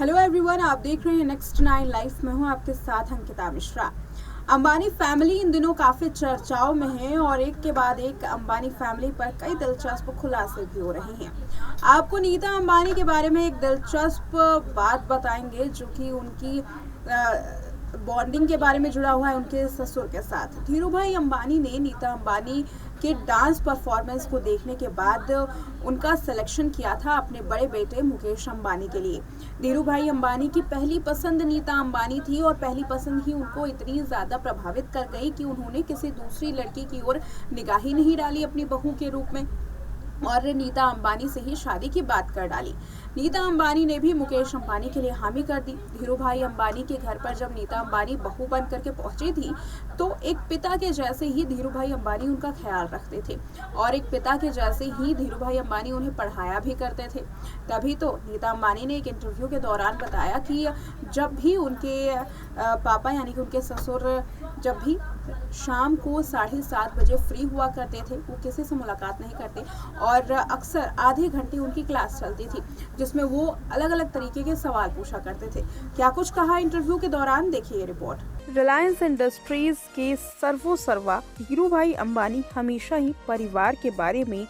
Hello everyone, आप देख रहे हैं नेक्स्ट 9 लाइफ में हूं आपके साथ अंकिता मिश्रा। अंबानी फैमिली इन दिनों काफ़ी चर्चाओं में है और एक के बाद एक अंबानी फैमिली पर कई दिलचस्प खुलासे भी हो रहे हैं। आपको नीता अंबानी के बारे में एक दिलचस्प बात बताएंगे जो कि उनकी बॉन्डिंग के बारे में जुड़ा हुआ है उनके ससुर के साथ। धीरू भाई अंबानी ने नीता अंबानी के डांस परफॉर्मेंस को देखने के बाद उनका सिलेक्शन किया था अपने बड़े बेटे मुकेश अंबानी के लिए। धीरू भाई अंबानी की पहली पसंद नीता अंबानी थी और पहली पसंद ही उनको इतनी ज़्यादा प्रभावित कर गई कि उन्होंने किसी दूसरी लड़की की ओर निगाह ही नहीं डाली अपनी बहू के रूप में और नीता अंबानी से ही शादी की बात कर डाली। नीता अंबानी ने भी मुकेश अंबानी के लिए हामी कर दी। धीरू भाई अंबानी के घर पर जब नीता अंबानी बहू बन करके पहुंची थी तो एक पिता के जैसे ही धीरू भाई अंबानी उनका ख्याल रखते थे और एक पिता के जैसे ही धीरू भाई अंबानी उन्हें पढ़ाया भी करते थे। तभी तो नीता अंबानी ने एक इंटरव्यू के दौरान बताया कि जब भी उनके पापा यानी कि उनके ससुर जब भी शाम को 7:30 बजे फ्री हुआ करते थे, वो किसी से मुलाकात नहीं करते और अक्सर आधे घंटे उनकी क्लास चलती थी जिसमें वो अलग अलग तरीके के सवाल पूछा करते थे। क्या कुछ कहा इंटरव्यू के दौरान, देखिए ये रिपोर्ट। रिलायंस इंडस्ट्रीज के सर्वोसर्वा धीरू भाई अंबानी हमेशा ही परिवार के बारे में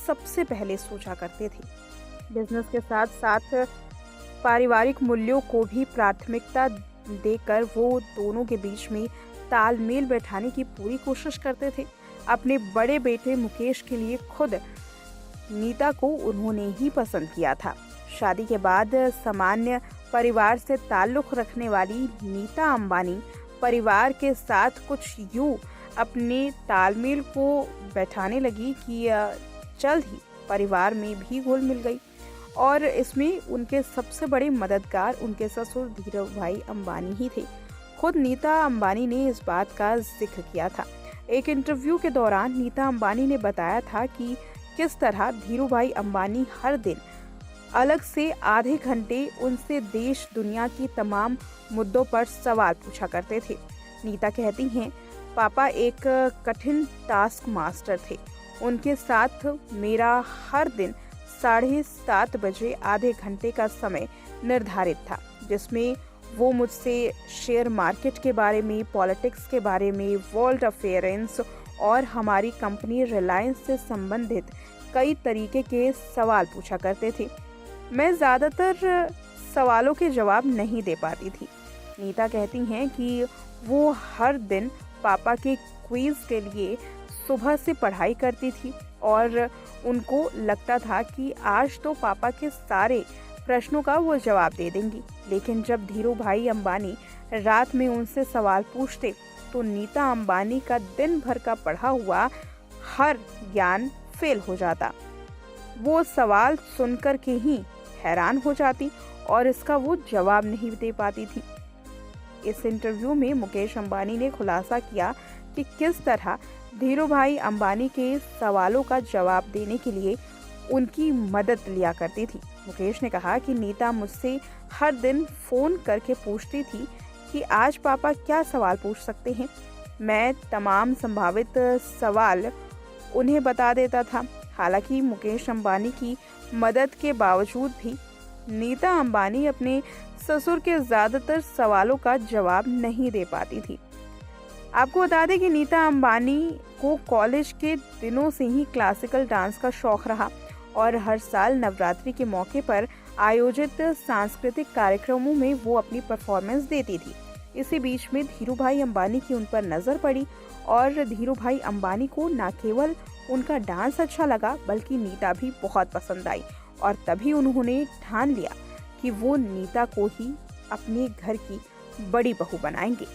सबसे पहले सोचा करते थे। बिजनेस के साथ साथ पारिवारिक मूल्यों को भी प्राथमिकता देकर वो दोनों के बीच में तालमेल बैठाने की पूरी कोशिश करते थे। अपने बड़े बेटे मुकेश के लिए खुद नीता को उन्होंने ही पसंद किया था। शादी के बाद सामान्य परिवार से ताल्लुक़ रखने वाली नीता अंबानी परिवार के साथ कुछ यूं अपने तालमेल को बैठाने लगी कि जल्द ही परिवार में भी घुल मिल गई और इसमें उनके सबसे बड़े मददगार उनके ससुर धीरू भाई अंबानी ही थे। खुद नीता अंबानी ने इस बात का जिक्र किया था। एक इंटरव्यू के दौरान नीता अंबानी ने बताया था कि किस तरह धीरू भाई अंबानी हर दिन अलग से आधे घंटे उनसे देश दुनिया की तमाम मुद्दों पर सवाल पूछा करते थे। नीता कहती हैं, पापा एक कठिन टास्क मास्टर थे। उनके साथ मेरा हर दिन 7:30 बजे आधे घंटे का समय निर्धारित था जिसमें वो मुझसे शेयर मार्केट के बारे में, पॉलिटिक्स के बारे में, वर्ल्ड अफेयर्स और हमारी कंपनी रिलायंस से संबंधित कई तरीके के सवाल पूछा करते थे। मैं ज़्यादातर सवालों के जवाब नहीं दे पाती थी। नीता कहती हैं कि वो हर दिन पापा के क्विज़ के लिए सुबह से पढ़ाई करती थी और उनको लगता था कि आज तो पापा के सारे प्रश्नों का वो जवाब दे देंगी। लेकिन जब धीरू भाई अंबानी रात में उनसे सवाल पूछते तो नीता अंबानी का दिन भर का पढ़ा हुआ हर ज्ञान फेल हो जाता। वो सवाल सुनकर के ही हैरान हो जाती और इसका वो जवाब नहीं दे पाती थी। इस इंटरव्यू में मुकेश अंबानी ने खुलासा किया कि किस तरह धीरू भाई अंबानी के सवालों का जवाब देने के लिए उनकी मदद लिया करती थी। मुकेश ने कहा कि नीता मुझसे हर दिन फ़ोन करके पूछती थी कि आज पापा क्या सवाल पूछ सकते हैं। मैं तमाम संभावित सवाल उन्हें बता देता था। हालांकि मुकेश अंबानी की मदद के बावजूद भी नीता अंबानी अपने ससुर के ज़्यादातर सवालों का जवाब नहीं दे पाती थी। आपको बता दें कि नीता अंबानी को कॉलेज के दिनों से ही क्लासिकल डांस का शौक़ रहा और हर साल नवरात्रि के मौके पर आयोजित सांस्कृतिक कार्यक्रमों में वो अपनी परफॉर्मेंस देती थी। इसी बीच में धीरू भाई अंबानी की उन पर नज़र पड़ी और धीरू भाई अंबानी को न केवल उनका डांस अच्छा लगा बल्कि नीता भी बहुत पसंद आई और तभी उन्होंने ठान लिया कि वो नीता को ही अपने घर की बड़ी बहू बनाएंगे।